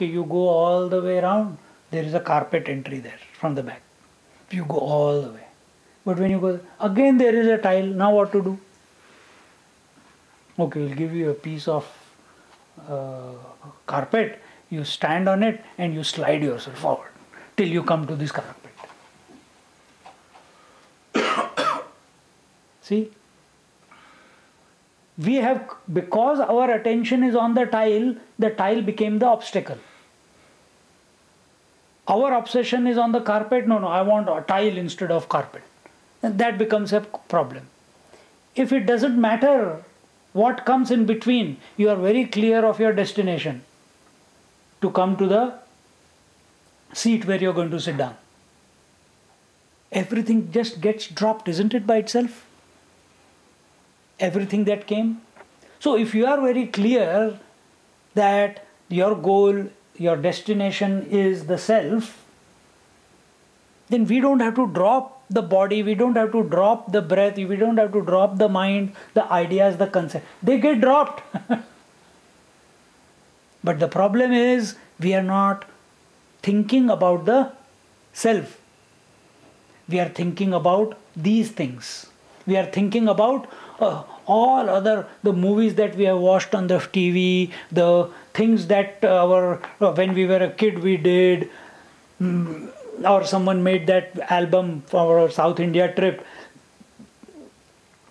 Okay, you go all the way around, there is a carpet entry there from the back. You go all the way. But when you go, again there is a tile, now what to do? Okay, we'll give you a piece of carpet, you stand on it and you slide yourself forward till you come to this carpet. See? We have, because our attention is on the tile became the obstacle. Our obsession is on the carpet, no, I want a tile instead of carpet. And that becomes a problem. If it doesn't matter what comes in between, you are very clear of your destination to come to the seat where you're going to sit down. Everything just gets dropped, isn't it, by itself? Everything that came. So if you are very clear that your goal, your destination is the self, then we don't have to drop the body, we don't have to drop the breath, we don't have to drop the mind, the ideas, the concept. They get dropped. But the problem is we are not thinking about the self. We are thinking about these things. We are thinking about all other, the movies that we have watched on the TV, the things that when we were a kid we did, or someone made that album for our South India trip.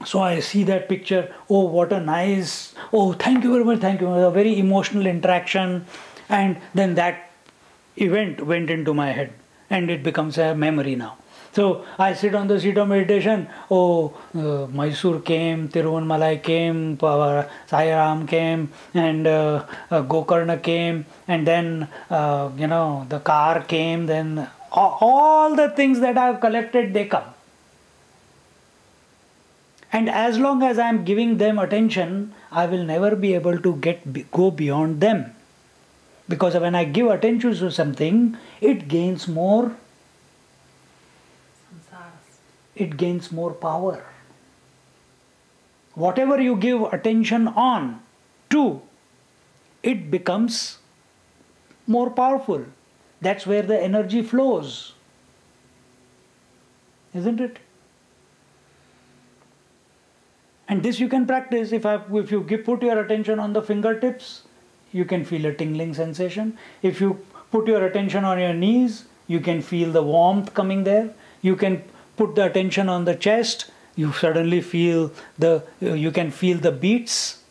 So I see that picture, oh what a nice, oh thank you very much, thank you, a very emotional interaction, and then that event went into my head and it becomes a memory now. So I sit on the seat of meditation, oh Mysore came, Tiruvannamalai came, Sai came, and Gokarna came, and then the car came, then all the things that I have collected, they come. And as long as I am giving them attention, I will never be able to go beyond them. Because when I give attention to something, it gains more. It gains more power. Whatever you give attention on to, it becomes more powerful. That's where the energy flows. Isn't it? And this you can practice. If you put your attention on the fingertips, you can feel a tingling sensation. If you put your attention on your knees, you can feel the warmth coming there. You can put the attention on the chest, you suddenly feel you can feel the beats,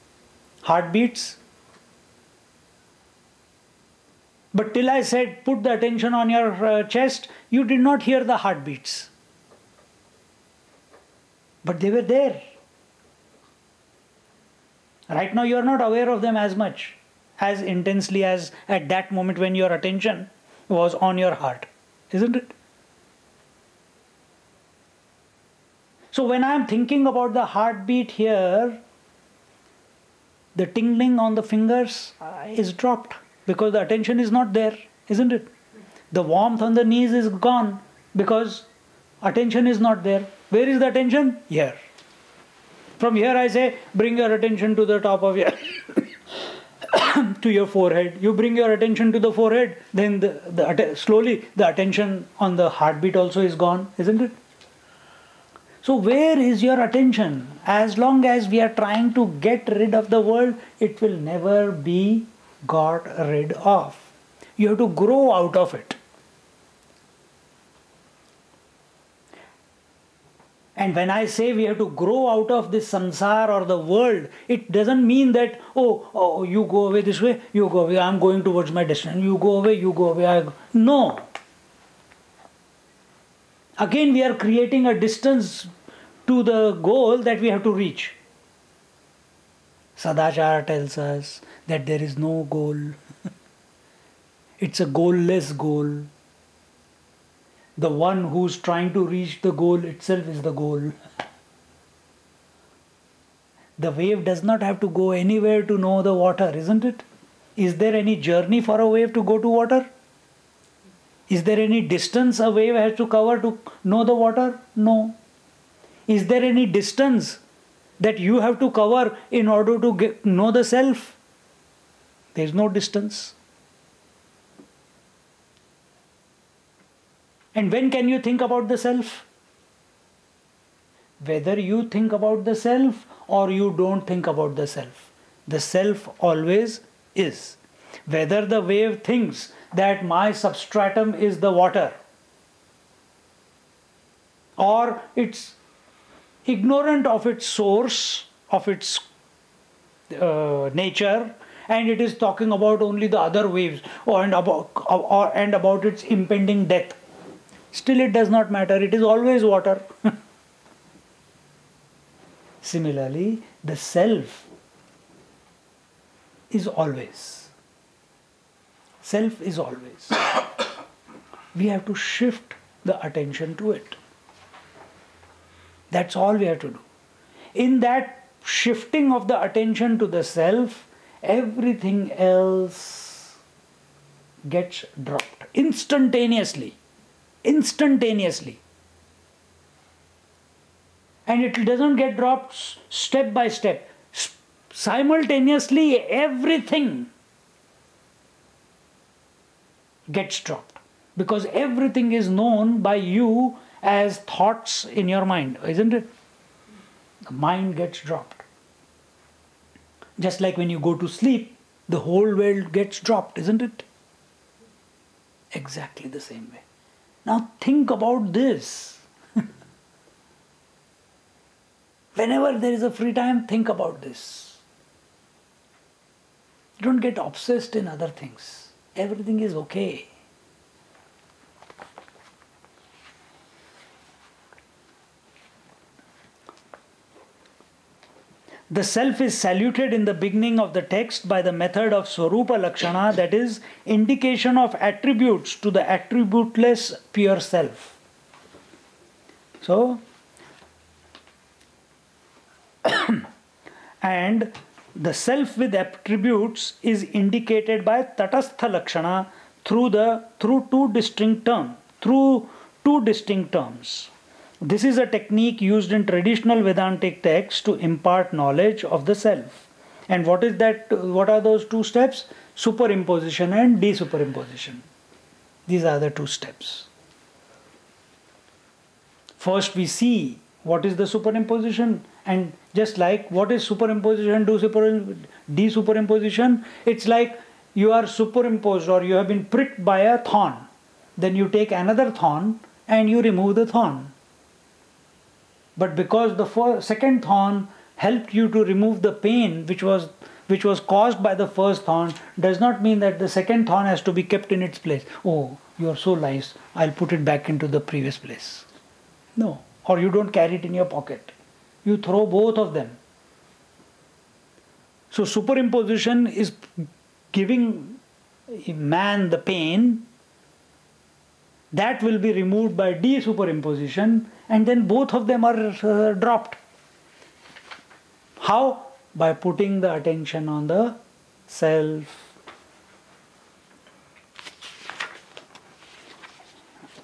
heartbeats. But till I said put the attention on your chest, you did not hear the heartbeats. But they were there. Right now you are not aware of them as much, as intensely as at that moment when your attention was on your heart, isn't it? So when I am thinking about the heartbeat here, the tingling on the fingers is dropped because the attention is not there, isn't it? The warmth on the knees is gone because attention is not there. Where is the attention? Here. From here I say, bring your attention to the top of your to your forehead. You bring your attention to the forehead, then slowly the attention on the heartbeat also is gone, isn't it? So where is your attention? As long as we are trying to get rid of the world, it will never be got rid of. You have to grow out of it. And when I say we have to grow out of this samsara or the world, it doesn't mean that, oh, you go away this way, you go away, I'm going towards my destination, you go away, No. Again, we are creating a distance to the goal that we have to reach. Sadachar tells us that there is no goal. It's a goalless goal. The one who's trying to reach the goal itself is the goal. The wave does not have to go anywhere to know the water, isn't it? Is there any journey for a wave to go to water? Is there any distance a wave has to cover to know the water? No. Is there any distance that you have to cover in order to know the self? There is no distance. And when can you think about the self? Whether you think about the self or you don't think about the self always is. Whether the wave thinks that my substratum is the water, or it's ignorant of its source, of its nature, and it is talking about only the other waves and about its impending death, still it does not matter. It is always water. Similarly, the self is always. Self is always. We have to shift the attention to it. That's all we have to do. In that shifting of the attention to the self, everything else gets dropped instantaneously. Instantaneously. And it doesn't get dropped step by step. Simultaneously, everything gets dropped. Because everything is known by you as thoughts in your mind, isn't it? The mind gets dropped. Just like when you go to sleep, the whole world gets dropped, isn't it? Exactly the same way. Now think about this. Whenever there is a free time, think about this. Don't get obsessed in other things. Everything is okay. The self is saluted in the beginning of the text by the method of Swarupa Lakshana, that is, indication of attributes to the attributeless pure self. So, and the self with attributes is indicated by Tatastha Lakshana through two distinct terms. This is a technique used in traditional Vedantic texts to impart knowledge of the self. And what is that? What are those two steps? Superimposition and desuperimposition. These are the two steps. First we see what is the superimposition, and just like what is superimposition, desuperimposition, it's like you are superimposed or you have been pricked by a thorn. Then you take another thorn and you remove the thorn. But because the second thorn helped you to remove the pain which was caused by the first thorn, does not mean that the second thorn has to be kept in its place. Oh, you are so nice, I'll put it back into the previous place. No. Or you don't carry it in your pocket. You throw both of them. So superimposition is giving man the pain. That will be removed by desuperimposition, and then both of them are dropped. How? By putting the attention on the self.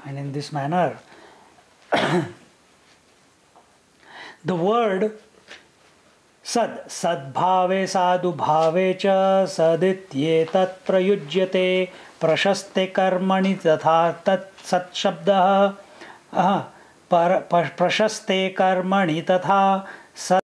And in this manner, the word sad, sadbhave sadhu bhave cha sadityetat prayujyate prashaste karmani tatha tat sat shabdah prashaste karmani tatha sat